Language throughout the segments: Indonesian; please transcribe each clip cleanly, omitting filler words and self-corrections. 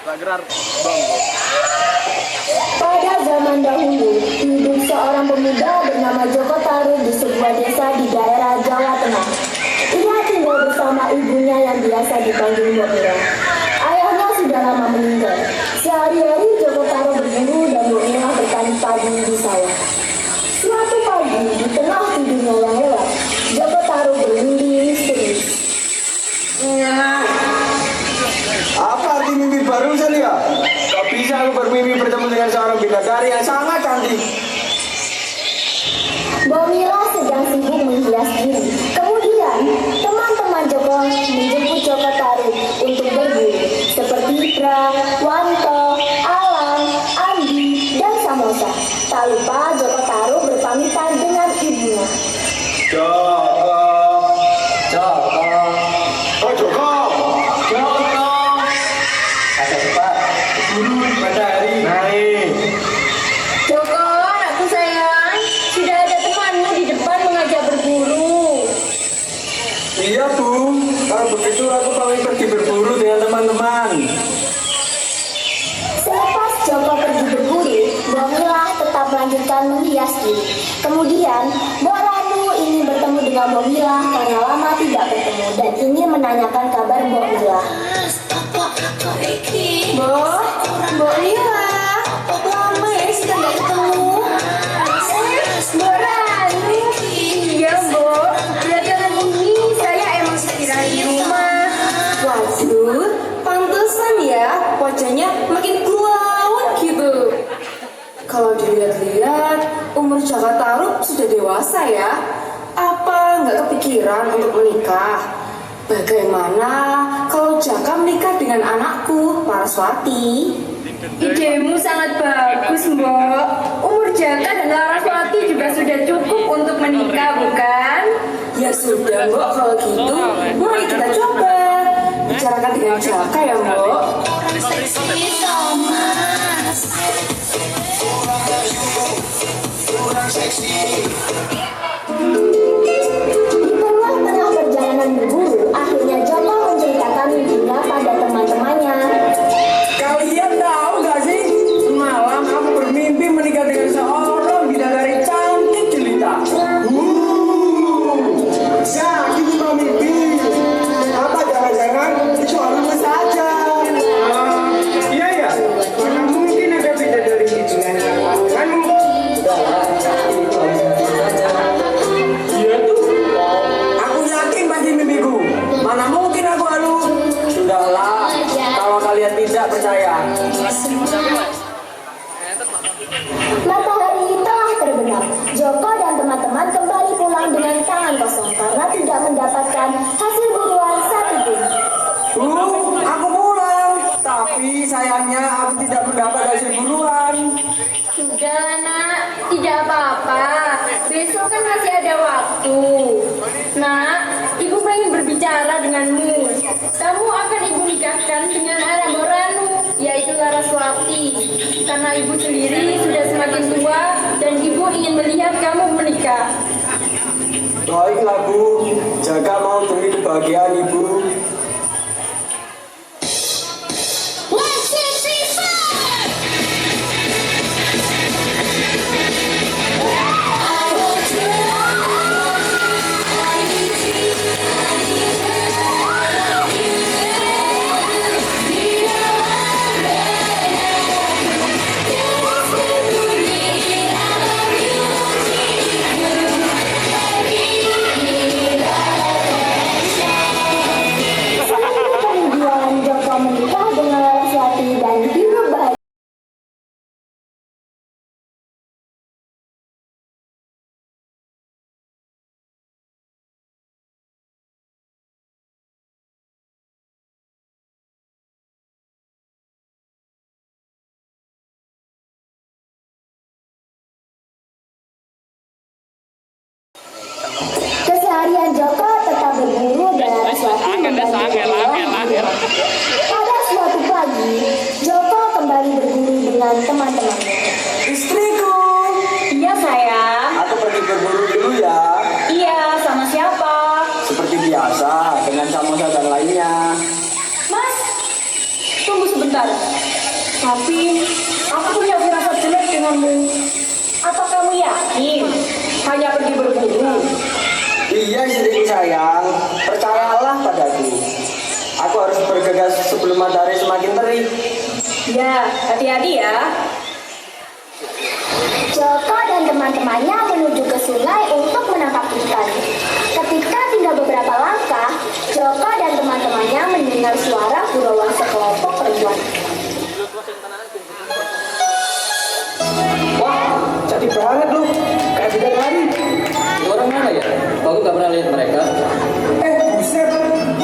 gerar bangku. Pada zaman dahulu, hidup seorang pemuda bernama Joko Tarub di sebuah desa di daerah Jawa Tengah. Ia tinggal bersama ibunya yang biasa dipanggil Mbok Mira. Ayahnya sudah lama meninggal. Sehari-hari Joko Tarub berburu dan Mbok Mira bertani padi di sawah. Suatu pagi, di tengah tidurnya yang lelap, Joko Tarub bermimpi misterius. Apa arti mimpi barusan ya? Kok bisa aku bermimpi bertemu dengan seorang bidadari yang sangat cantik? Mbok Mira sedang sibuk menghias diri. Kemudian, teman-teman Joko menjemput Joko Tarub untuk berburu, seperti Ibra, Wanto, Alang, Andi, dan Samosa. Tak lupa Joko Tarub berpamitan dengan ibunya. Joko, Joko, oh Joko, Joko. Ada cepat, buru bidadari. Naik. Joko, anakku sayang, sudah ada temanmu di depan mengajak berburu. Iya Bu, kalau begitu aku pamit pergi berburu dengan teman-teman. Selepas Joko pergi berburu, Mbok Mira tetap melanjutkan menghias diri. Kemudian, Mbok Ranu ingin bertemu dengan Mbok Mira karena lama tidak bertemu dan ingin menanyakan kabar Mbok Mira. Mbok Mira, lama ya sudah nggak ketemu. Mbok Ranu, iya Mbok, belakangan ini saya emang istirahat di rumah. Waduh, pantesan ya wajahnya makin glowing gitu. Kalau dilihat-lihat, umur Joko Tarub sudah dewasa ya. Apa nggak kepikiran untuk menikah? Bagaimana kalau Jaka menikah dengan anakku, Laraswati? Idemu sangat bagus, Mbok. Umur Jaka dan Laraswati juga sudah cukup untuk menikah, bukan? Ya sudah, Mbok. Kalau gitu, mari kita coba. Bicarakan dengan Jaka ya, Mbok. Di tengah-tengah perjalanan berburu, akhirnya Joko menceritakan mimpinya pada teman-temannya. Kalian tahu gak sih, semalam aku bermimpi menikah dengan seorang bidadari cantik jelita. Sakit mau mimpi. Apa jangan-jangan itu halumu saja? Iya ya, mana mungkin ada bidadari itu yang kamu? Iya tuh, aku yakin pasti mimpiku. Mana mungkin aku halu? Sudahlah, kalau kalian tidak percaya. Matahari telah terbenam. Joko dan teman-teman kembali pulang dengan tangan kosong karena tidak mendapatkan hasil buruan satupun. Aku pulang, tapi sayangnya aku tidak mendapat hasil buruan. Sudah nak, tidak apa-apa. Besok kan masih ada waktu. Nak, ibu pengen berbicara denganmu. Kamu akan ibu nikahkan dengan anak Mbok Ranu, yaitu Laraswati. Karena ibu sendiri sudah semakin tua dan ibu ingin melihat kamu menikah. Baiklah Bu, Jaka mau demi kebahagiaan Ibu. Kemudian Joko menikah dengan Laraswati dan hidup bahagia. Keseharian Joko tetap berburu dan Laraswati membantu beliau. Pada suatu pagi, Joko kembali berburu dengan teman-temannya. Istriku, Iya sayang. aku pergi berburu dulu ya. Iya, sama siapa? Seperti biasa, dengan samosa dan lainnya. Mas, tunggu sebentar. sebentar. Tapi aku punya firasat jelek denganmu. Apa kamu yakin hanya pergi berburu? Iya istriku sayang, percayalah padaku. Aku harus bergegas sebelum matahari semakin terik. Ya, hati-hati ya. Joko dan teman-temannya menuju ke sungai untuk menangkap ikan. Ketika tinggal beberapa langkah, Joko dan teman-temannya mendengar suara gurauan sekelompok perempuan. Wah, cantik banget lu. Kayak bidadari. Orang mana ya? Aku gak pernah lihat mereka. Buset,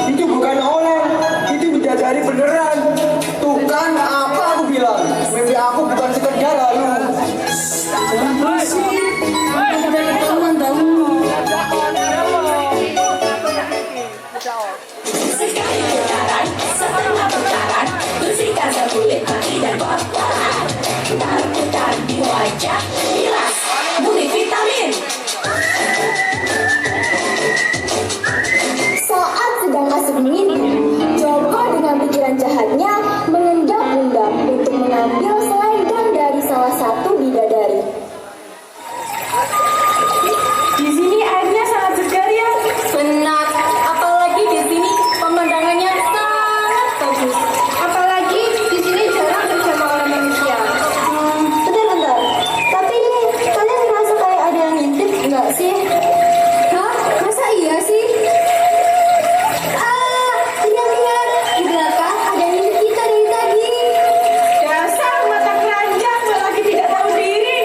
itu bukan orang, itu bidadari beneran. Tuh kan, apa aku bilang? Mimpi aku bukan sekedar lalu. Sekali putaran, setengah putaran, bersihkan sebulir kaki dan kotoran. Putar-putar di wajah, bilas, multivitamin. Saat sedang asik mimpi, Joko dengan pikiran jahatnya mengendap-endap untuk mengambil selendang dari salah satu bidadari. Di sini airnya sangat segar ya. Benar. Apalagi di sini pemandangannya sangat bagus. Apalagi di sini jarang terjamah oleh manusia. Bentar. Tapi kalian merasa kayak ada yang ngintip nggak sih? Hah? Masa iya sih? Lihat, di belakang ada yang ngintip kita dari tadi. Dasar mata keranjang lagi tidak tahu diri.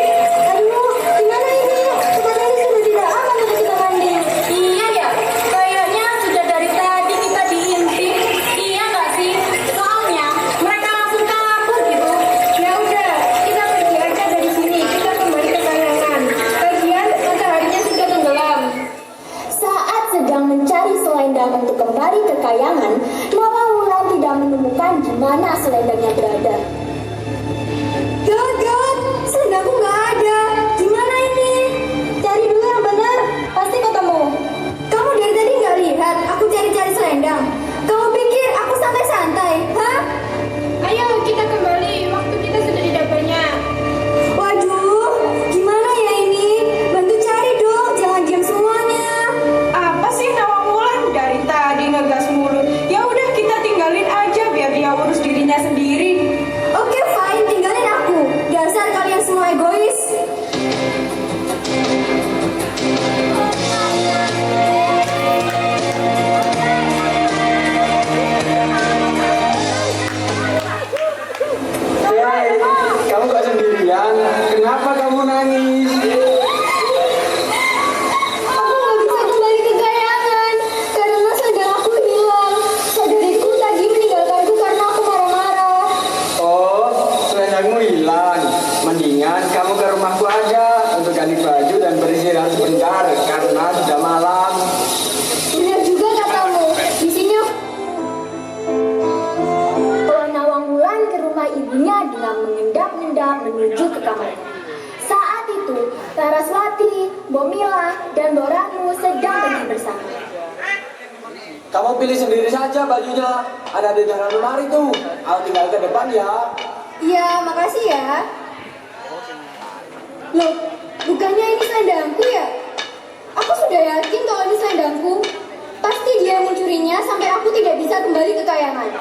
Aduh, gimana ini? Sebenarnya sudah tidak aman untuk kita mandi. Iya ya, kayaknya sudah dari tadi kita diintip. Iya nggak sih? Soalnya mereka langsung kabur gitu. Ya udah, kita pergi aja dari sini. Kita kembali ke kayangan. Lagian mataharinya sudah tenggelam. Saat sedang mencari selendang untuk kembali ke kayangan, Nawang tidak menemukan di mana selendangnya berada. Gawat, selendangku nggak ada. Gimana ini? Cari dulu yang benar, pasti ketemu. Kamu dari tadi nggak lihat aku cari-cari selendang? Kamu pikir aku santai-santai, hah? Ayo kita kembali. Waktu kita sudah tidak banyak. Waduh, gimana ya ini? Bantu cari dong, jangan diam semuanya. Apa sih Nawang dari tadi ngegas mulu? Ya udah kita tinggalin aja biar dia urus dirinya sendiri. Oke, fine, tinggalin aku. Dasar kalian semua egois. Hei, kamu gak sendirian. Kenapa kamu nangis? Aku nggak bisa kembali ke kayangan karena selendang aku hilang. Saudariku tadi meninggalkanku karena aku marah-marah. Oh, selendangmu hilang. Mendingan kamu ke rumahku aja untuk ganti baju dan beristirahat sebentar karena sudah malam. Benar juga katamu. Di sini Nawang Wulan ke rumah ibunya dengan mengendap-endap menuju ke kamarnya. Saat itu, Laraswati, Bomila, dan Boramu sedang pergi bersama. Kamu pilih sendiri saja bajunya. Ada di dalam lemari tuh. Aku tinggal ke depan ya. Iya, makasih ya. Loh, bukannya ini selendangku ya? Aku sudah yakin kalau ini selendangku. Pasti dia yang mencurinya sampai aku tidak bisa kembali ke kayangan.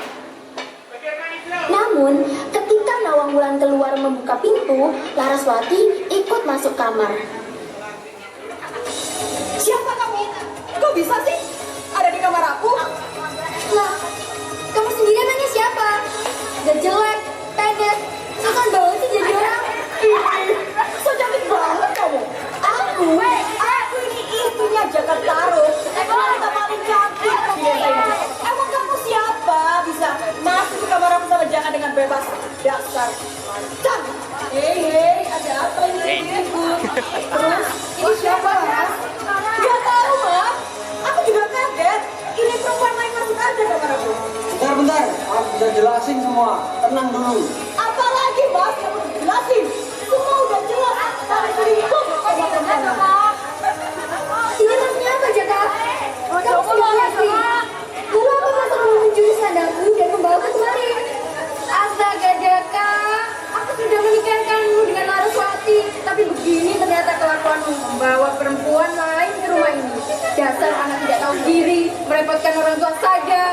Namun, ketika Nawang Wulan keluar membuka pintu, Laraswati ikut masuk kamar. Siapa kamu? Kok bisa sih ada di kamar aku? Lah, kamu sendiri emangnya siapa? Gak jelek, pendek, sopan banget sih jadi orang. So cantik banget kamu. Aku ini istrinya Jakarta Taruh. Wanita paling cantik di desa ini. Emang kamu siapa bisa masuk ke kamar aku sama Jaka dengan bebas? Dasar macan. Hei, ada apa ini ribut? Terus ini siapa mas? Gak tahu mas. Aku juga kaget. Ini perempuan main masuk aja kamar aku. Bentar, aku udah jelasin semua. Tenang dulu. Apalagi mas, kamu jelasin. Semua udah jelas. Tapi selingkuh sama perempuan. Ini maksudnya apa, Jaka? Kamu sudah yakin? Lalu apa maksudmu mencuri selendangku dan membawa ke kemari? Astaga. begini ternyata kelakuanmu membawa perempuan lain ke rumah ini. Dasar anak tidak tahu diri, merepotkan orang tua saja.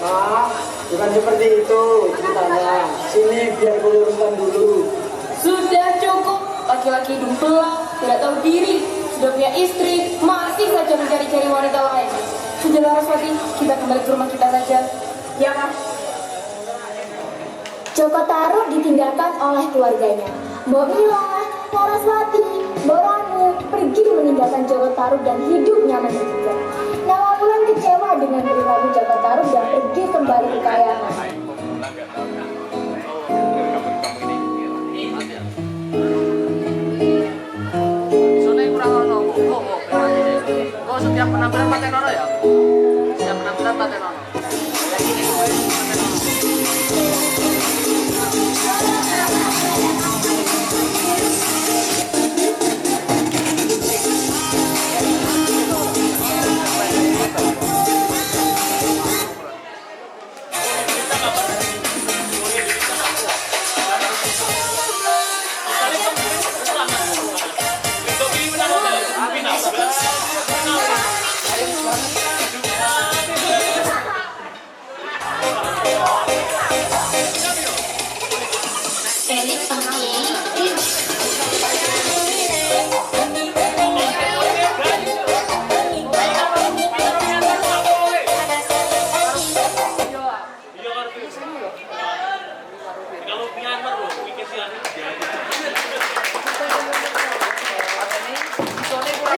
Ma, bukan seperti itu ceritanya. Sini biar aku luruskan dulu. Sudah cukup, laki-laki hidung belang, tidak tahu diri, sudah punya istri, masih saja mencari-cari wanita lain. Sudah Laraswati, kita kembali ke rumah kita saja. Ya, Mas. Joko Tarub ditinggalkan oleh keluarganya. Mbok Mila, Laraswati, Mbok Ranu pergi meninggalkan Joko Tarub dan hidup nyaman juga. Nawang Wulan kecewa dengan perilaku Joko Tarub dan pergi kembali ke kayangan. Oh, setiap penampilan pakai nono ya? Setiap penampilan pakai nono. Kalau Myanmar loh, bikin siaran.